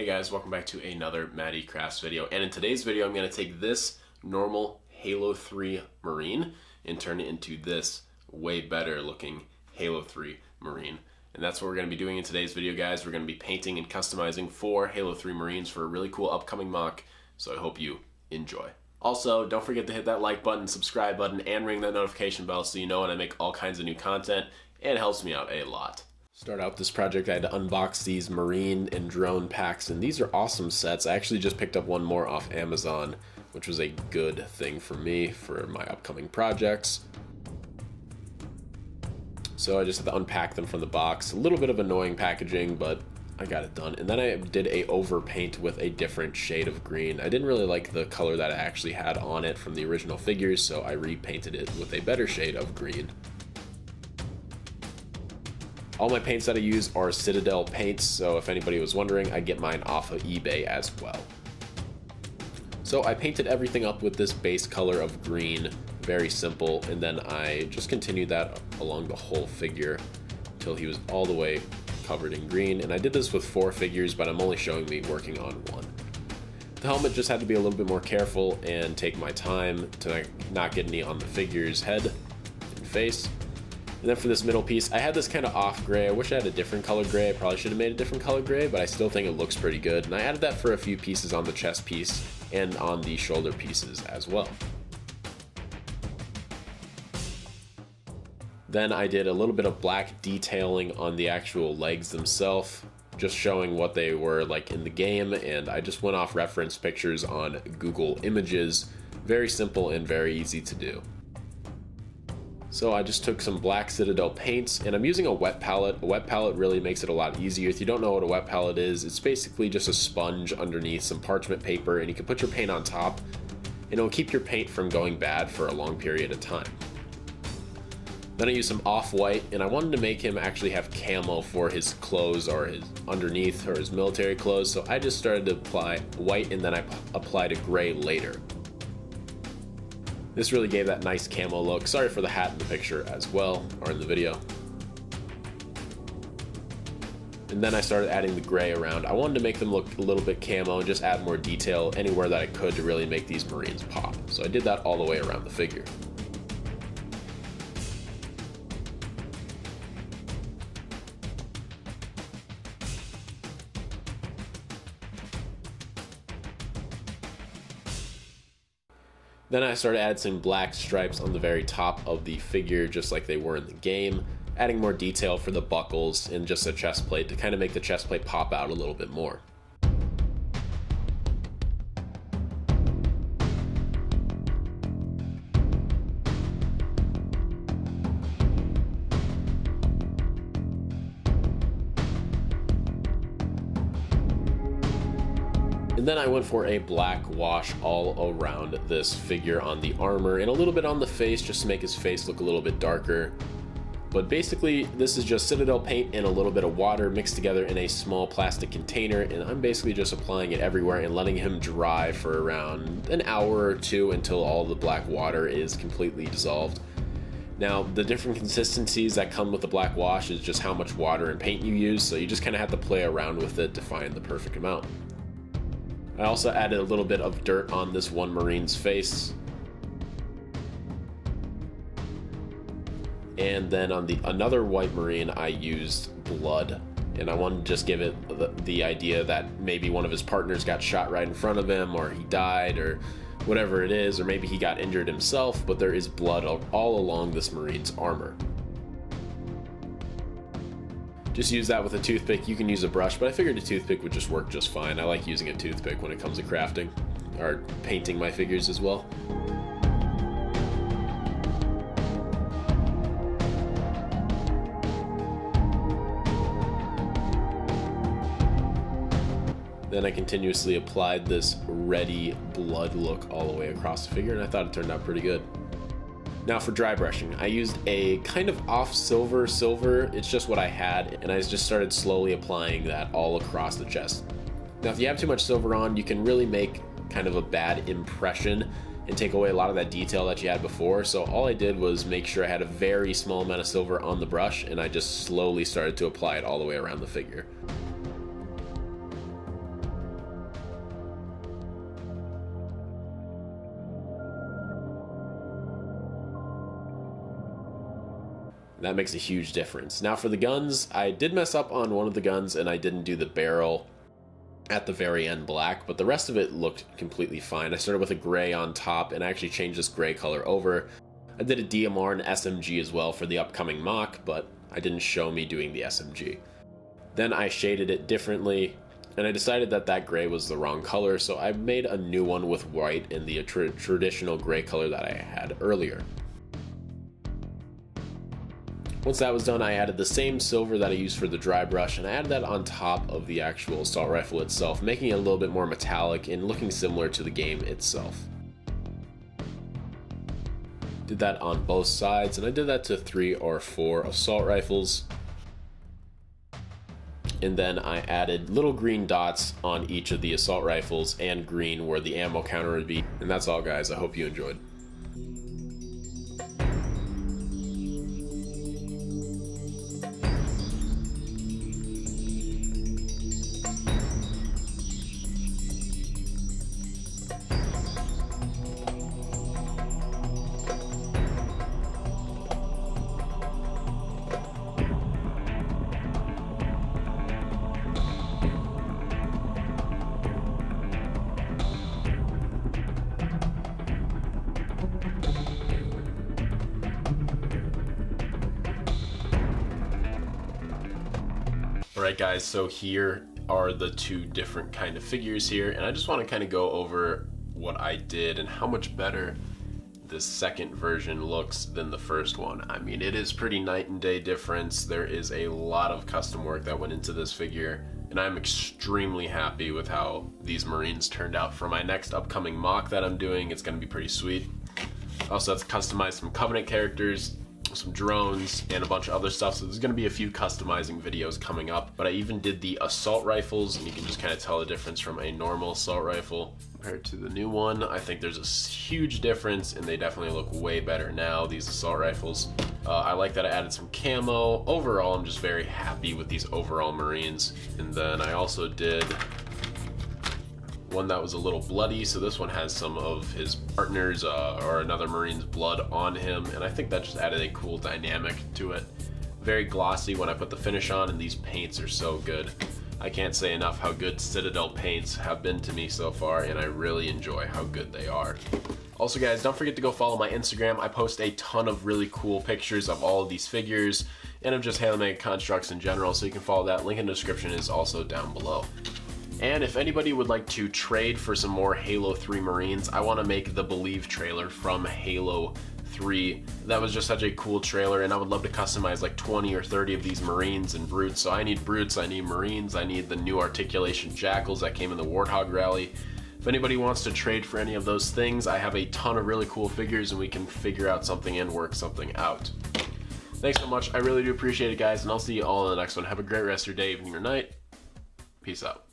guys, welcome back to another Matty Crafts video. And in today's video, I'm going to take this normal Halo 3 Marine and turn it into this way better looking Halo 3 Marine. And that's what we're going to be doing in today's video, guys. We're going to be painting and customizing 4 Halo 3 Marines for a really cool upcoming mock. So I hope you enjoy. Also, don't forget to hit that like button, subscribe button, and ring that notification bell so you know when I make all kinds of new content, and it helps me out a lot. Start out this project, I had to unbox these Marine and drone packs, and these are awesome sets. I actually just picked up one more off Amazon, which was a good thing for me for my upcoming projects. So I just had to unpack them from the box. A little bit of annoying packaging, but I got it done. And then I did a overpaint with a different shade of green. I didn't really like the color that I actually had on it from the original figures, so I repainted it with a better shade of green. All my paints that I use are Citadel paints, so if anybody was wondering, I get mine off of eBay as well. So I painted everything up with this base color of green, very simple, and then I just continued that along the whole figure until he was all the way covered in green. And I did this with 4 figures, but I'm only showing me working on 1. The helmet just had to be a little bit more careful and take my time to not get any on the figure's head and face. And then for this middle piece, I had this kind of off gray. I wish I had a different color gray. I probably should have made a different color gray, but I still think it looks pretty good. And I added that for a few pieces on the chest piece and on the shoulder pieces as well. Then I did a little bit of black detailing on the actual legs themselves, just showing what they were like in the game, and I just went off reference pictures on Google Images. Very simple and very easy to do. So I just took some black Citadel paints, and I'm using a wet palette. A wet palette really makes it a lot easier. If you don't know what a wet palette is, it's basically just a sponge underneath some parchment paper, and you can put your paint on top, and it'll keep your paint from going bad for a long period of time. Then I used some off-white, and I wanted to make him actually have camo for his clothes or his underneath or his military clothes, so I just started to apply white, and then I applied a gray later. This really gave that nice camo look. Sorry for the hat in the picture as well, or in the video. And then I started adding the gray around. I wanted to make them look a little bit camo and just add more detail anywhere that I could to really make these Marines pop. So I did that all the way around the figure. Then I started adding some black stripes on the very top of the figure, just like they were in the game, adding more detail for the buckles and just a chest plate to kind of make the chest plate pop out a little bit more. And then I went for a black wash all around this figure on the armor and a little bit on the face just to make his face look a little bit darker. But basically this is just Citadel paint and a little bit of water mixed together in a small plastic container, and I'm basically just applying it everywhere and letting him dry for around an hour or 2 until all the black water is completely dissolved. Now, the different consistencies that come with the black wash is just how much water and paint you use, so you just kind of have to play around with it to find the perfect amount. I also added a little bit of dirt on this one Marine's face. And then on another white Marine, I used blood. And I wanted to just give it the idea that maybe one of his partners got shot right in front of him, or he died, or whatever it is, or maybe he got injured himself, but there is blood all along this Marine's armor. Just use that with a toothpick. You can use a brush, but I figured a toothpick would just work just fine. I like using a toothpick when it comes to crafting or painting my figures as well. Then I continuously applied this reddy blood look all the way across the figure, and I thought it turned out pretty good. Now for dry brushing, I used a kind of off silver. It's just what I had, and I just started slowly applying that all across the chest. Now if you have too much silver on, you can really make kind of a bad impression and take away a lot of that detail that you had before. So all I did was make sure I had a very small amount of silver on the brush, and I just slowly started to apply it all the way around the figure. That makes a huge difference. Now for the guns, I did mess up on one of the guns and I didn't do the barrel at the very end black, but the rest of it looked completely fine. I started with a gray on top and I actually changed this gray color over. I did a DMR and SMG as well for the upcoming mock, but I didn't show me doing the SMG. Then I shaded it differently, and I decided that that gray was the wrong color, so I made a new one with white in the traditional gray color that I had earlier. Once that was done, I added the same silver that I used for the dry brush, and I added that on top of the actual assault rifle itself, making it a little bit more metallic and looking similar to the game itself. Did that on both sides, and I did that to 3 or 4 assault rifles. And then I added little green dots on each of the assault rifles and green where the ammo counter would be. And that's all, guys. I hope you enjoyed. Alright guys, so here are the two different kind of figures here, and I just want to kind of go over what I did and how much better this second version looks than the first one. I mean, it is pretty night and day difference. There is a lot of custom work that went into this figure, and I'm extremely happy with how these Marines turned out. For my next upcoming mock that I'm doing, it's going to be pretty sweet. I also have to customize some Covenant characters, some drones, and a bunch of other stuff, so there's going to be a few customizing videos coming up. But I even did the assault rifles, and you can just kind of tell the difference from a normal assault rifle compared to the new one. I think there's a huge difference, and they definitely look way better now, these assault rifles. I like that I added some camo. Overall, I'm just very happy with these overall Marines. And then I also did one that was a little bloody, so this one has some of his partners or another Marine's blood on him, and I think that just added a cool dynamic to it. Very glossy when I put the finish on, and these paints are so good. I can't say enough how good Citadel paints have been to me so far, and I really enjoy how good they are. Also guys, don't forget to go follow my Instagram. I post a ton of really cool pictures of all of these figures, and of just handmade constructs in general, so you can follow that. Link in the description is also down below. And if anybody would like to trade for some more Halo 3 Marines, I want to make the Believe trailer from Halo 3. That was just such a cool trailer, and I would love to customize like 20 or 30 of these Marines and Brutes. So I need Brutes, I need Marines, I need the new articulation Jackals that came in the Warthog rally. If anybody wants to trade for any of those things, I have a ton of really cool figures, and we can figure out something and work something out. Thanks so much. I really do appreciate it, guys, and I'll see you all in the next one. Have a great rest of your day, evening, or night. Peace out.